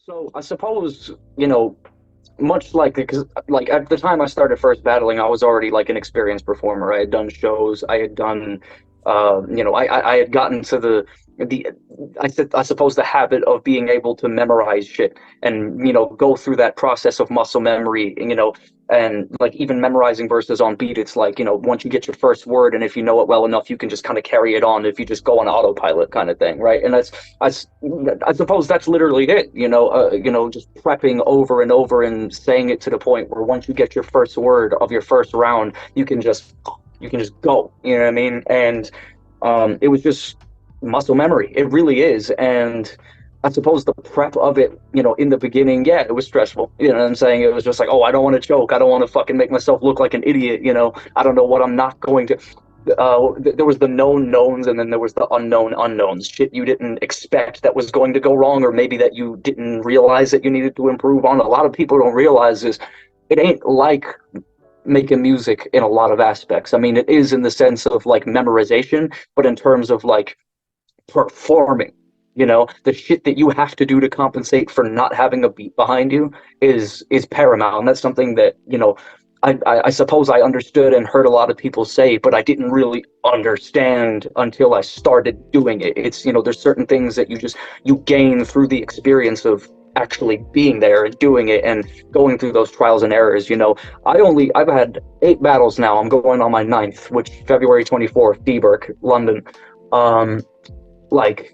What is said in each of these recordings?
So I suppose, much like, because like at the time I started first battling, I was already like an experienced performer. I had done shows, I had done, I had gotten to the I suppose the habit of being able to memorize shit and go through that process of muscle memory, and like even memorizing verses on beat. It's like once you get your first word, and if you know it well enough, you can just kind of carry it on if you just go on autopilot kind of thing, right? And I, I suppose that's literally it, just prepping over and over and saying it to the point where once you get your first word of your first round, you can just go, you know what I mean? And it was just muscle memory. It really is. And I suppose the prep of it, in the beginning, yeah, it was stressful. You know what I'm saying? It was just like, oh, I don't want to choke. I don't want to fucking make myself look like an idiot. I don't know what I'm not going to. There was the known knowns, and then there was the unknown unknowns. Shit you didn't expect that was going to go wrong, or maybe that you didn't realize that you needed to improve on. A lot of people don't realize is it ain't like making music in a lot of aspects. I mean, it is in the sense of like memorization, but in terms of like performing, the shit that you have to do to compensate for not having a beat behind you is paramount. And that's something that, I suppose I understood and heard a lot of people say, but I didn't really understand until I started doing it. It's, there's certain things that you gain through the experience of actually being there and doing it and going through those trials and errors. I've had 8 battles now. I'm going on my ninth, which February 24th, Dieburg, London. Like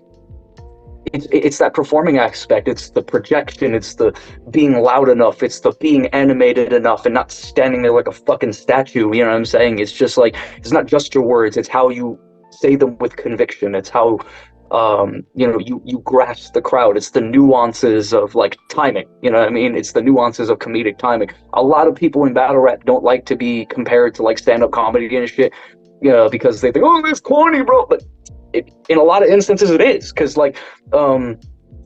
it's that performing aspect, it's the projection, it's the being loud enough, it's the being animated enough and not standing there like a fucking statue. You know what I'm saying? It's just like, it's not just your words, it's how you say them with conviction. It's how you grasp the crowd. It's the nuances of like timing, you know what I mean? It's the nuances of comedic timing. A lot of people in battle rap don't like to be compared to like stand-up comedy and shit, because they think, oh, that's corny, bro. But in a lot of instances it is, because like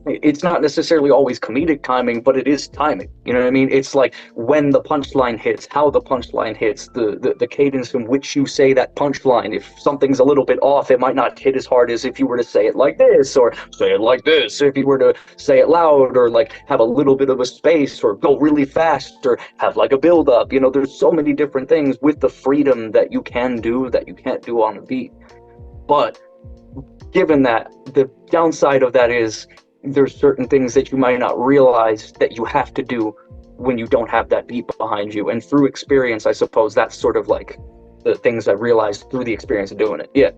it's not necessarily always comedic timing, but it is timing. You know what I mean? It's like when the punchline hits, how the punchline hits, the cadence in which you say that punchline. If something's a little bit off, it might not hit as hard as if you were to say it like this, or say it like this. If you were to say it loud, or like have a little bit of a space, or go really fast, or have like a build up. There's so many different things with the freedom that you can do that you can't do on a beat. But given that, the downside of that is there's certain things that you might not realize that you have to do when you don't have that beat behind you. And through experience, I suppose that's sort of like the things I realized through the experience of doing it. Yeah.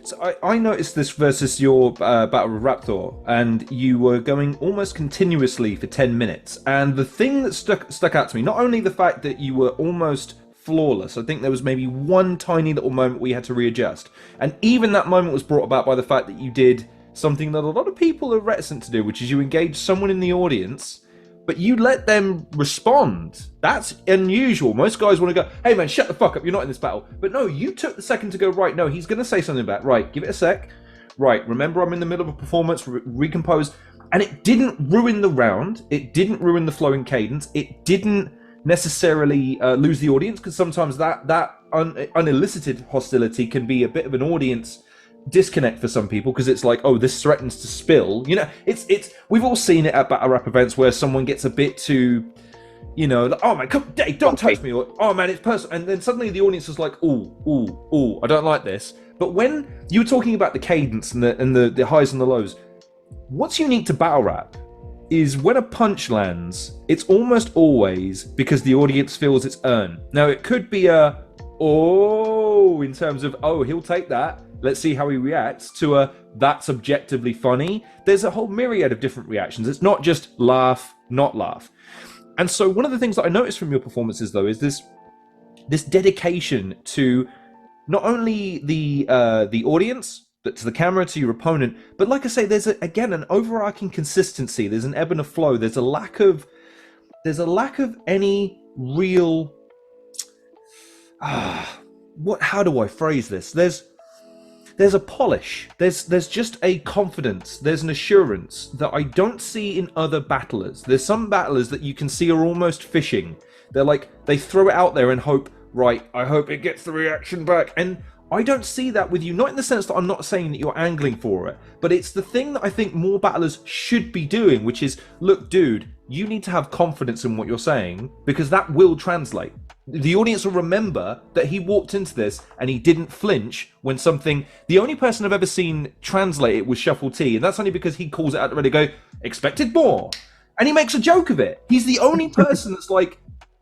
So I noticed this versus your battle with Raptor, and you were going almost continuously for 10 minutes. And the thing that stuck out to me, not only the fact that you were almost flawless. I think there was maybe one tiny little moment where you had to readjust. And even that moment was brought about by the fact that you did something that a lot of people are reticent to do, which is you engage someone in the audience, but you let them respond. That's unusual. Most guys want to go, hey man, shut the fuck up, you're not in this battle. But no, you took the second to go, right, no, he's going to say something back. Right, give it a sec. Right, remember I'm in the middle of a performance, recompose. And it didn't ruin the round. It didn't ruin the flowing cadence. It didn't necessarily lose the audience, because sometimes that unelicited hostility can be a bit of an audience disconnect for some people, because it's like, oh, this threatens to spill. It's we've all seen it at battle rap events where someone gets a bit too, like, oh man, come, Dave, don't touch me, or oh man, it's personal, and then suddenly the audience is like, ooh, I don't like this. But when you were talking about the cadence and the highs and the lows, what's unique to battle rap is when a punch lands, it's almost always because the audience feels it's earned. Now, it could be a, oh, in terms of, oh, he'll take that, let's see how he reacts, to a, that's objectively funny. There's a whole myriad of different reactions. It's not just laugh, not laugh. And so one of the things that I noticed from your performances, though, is this dedication to not only the audience, to the camera, to your opponent, but like I say, there's again an overarching consistency. There's an ebb and a flow. There's a lack of any real how do I phrase this? There's a polish. There's just a confidence. There's an assurance that I don't see in other battlers. There's some battlers that you can see are almost fishing. They're like, they throw it out there and hope, right, I hope it gets the reaction back. And I don't see that with you, not in the sense that I'm not saying that you're angling for it, but it's the thing that I think more battlers should be doing, which is, look, dude, you need to have confidence in what you're saying because that will translate. The audience will remember that he walked into this and he didn't flinch when something. The only person I've ever seen translate it was Shuffle T, and that's only because he calls it out ready to go, expected more. And he makes a joke of it. He's the only person that's like,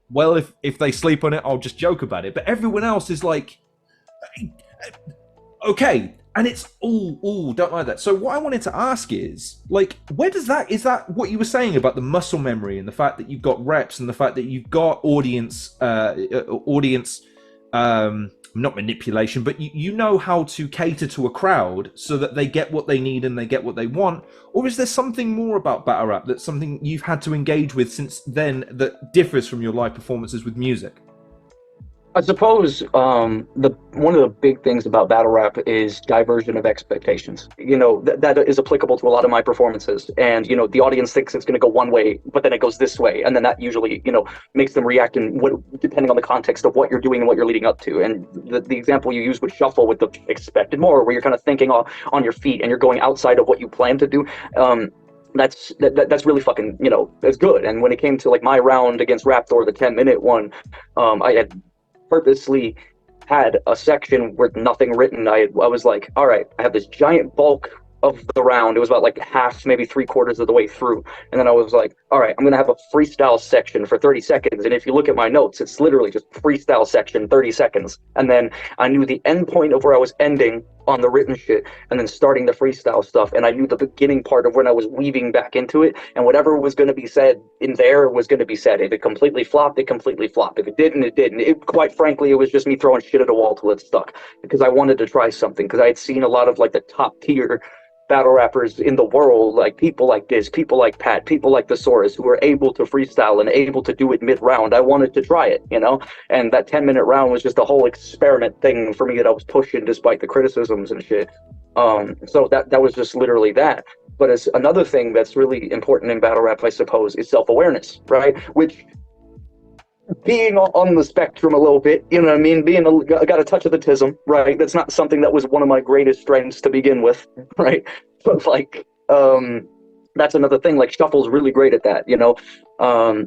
well, if they sleep on it, I'll just joke about it. But everyone else is like, okay, and it's don't like that. So what I wanted to ask is, like, where does that, is that what you were saying about the muscle memory and the fact that you've got reps and the fact that you've got audience not manipulation, but you know how to cater to a crowd so that they get what they need and they get what they want? Or is there something more about battle rap, that's something you've had to engage with since then that differs from your live performances with music? I suppose the one of the big things about battle rap is diversion of expectations. That is applicable to a lot of my performances, and the audience thinks it's going to go one way, but then it goes this way, and then that usually makes them react in depending on the context of what you're doing and what you're leading up to. And the example you use with Shuffle, with the expected more, where you're kind of thinking on your feet and you're going outside of what you plan to do. That's really fucking that's good. And when it came to like my round against Raptor, the 10-minute one, I had purposely had a section with nothing written. I was like, all right, I have this giant bulk of the round. It was about like half, maybe 3/4 of the way through. And then I was like, all right, I'm going to have a freestyle section for 30 seconds. And if you look at my notes, it's literally just freestyle section, 30 seconds. And then I knew the end point of where I was ending on the written shit and then starting the freestyle stuff. And I knew the beginning part of when I was weaving back into it. And whatever was going to be said in there was going to be said. If it completely flopped, it completely flopped. If it didn't, it didn't. Quite frankly, it was just me throwing shit at a wall till it stuck, because I wanted to try something, because I had seen a lot of like the top tier battle rappers in the world, like people like Diz, people like Pat, people like Thesaurus, who are able to freestyle and able to do it mid-round. I wanted to try it, and that 10-minute round was just a whole experiment thing for me that I was pushing despite the criticisms and shit. So that was just literally that. But as another thing that's really important in battle rap, I suppose, is self-awareness, right? Which, being on the spectrum a little bit, you know what I mean? Got a touch of autism, right? That's not something that was one of my greatest strengths to begin with, right? But like, that's another thing. Like Shuffle's really great at that,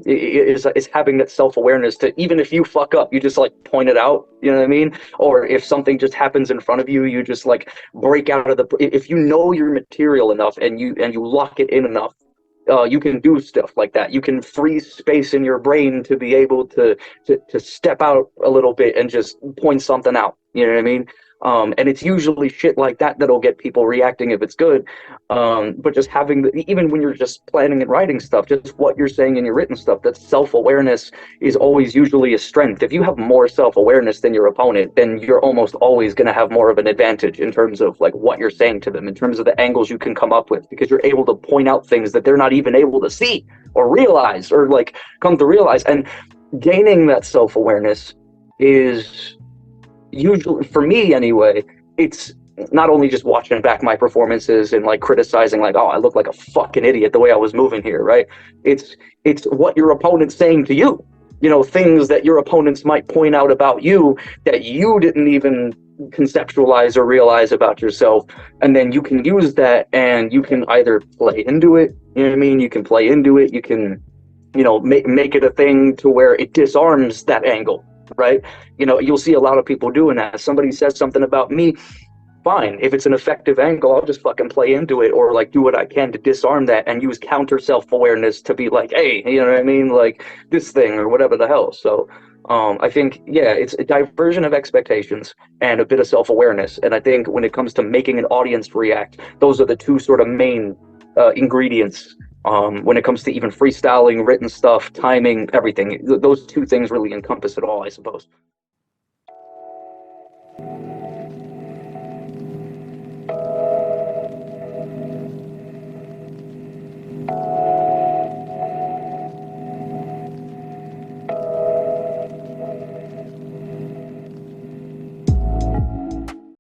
is having that self-awareness to, even if you fuck up, you just like point it out, you know what I mean? Or if something just happens in front of you, you just like break out of if you know your material enough and you lock it in enough, you can do stuff like that. You can freeze space in your brain to be able to step out a little bit and just point something out. You know what I mean? And it's usually shit like that that'll get people reacting if it's good. But just having even when you're just planning and writing stuff, just what you're saying in your written stuff, that self-awareness is always usually a strength. If you have more self-awareness than your opponent, then you're almost always going to have more of an advantage in terms of like what you're saying to them, in terms of the angles you can come up with, because you're able to point out things that they're not even able to see or realize, or like come to realize. And gaining that self-awareness is usually, for me anyway, it's not only just watching back my performances and like criticizing like, oh, I look like a fucking idiot the way I was moving here, right? It's what your opponent's saying to you, things that your opponents might point out about you that you didn't even conceptualize or realize about yourself. And then you can use that, and you can either play into it, you know what I mean? You can play into it, you can make it a thing to where it disarms that angle, right? You'll see a lot of people doing that. If somebody says something about me, fine. If it's an effective angle, I'll just fucking play into it, or like do what I can to disarm that and use counter self-awareness to be like, hey, you know what I mean? Like this thing or whatever the hell. So I think, yeah, it's a diversion of expectations and a bit of self-awareness. And I think when it comes to making an audience react, those are the two sort of main ingredients. When it comes to even freestyling, written stuff, timing, everything, those two things really encompass it all, I suppose.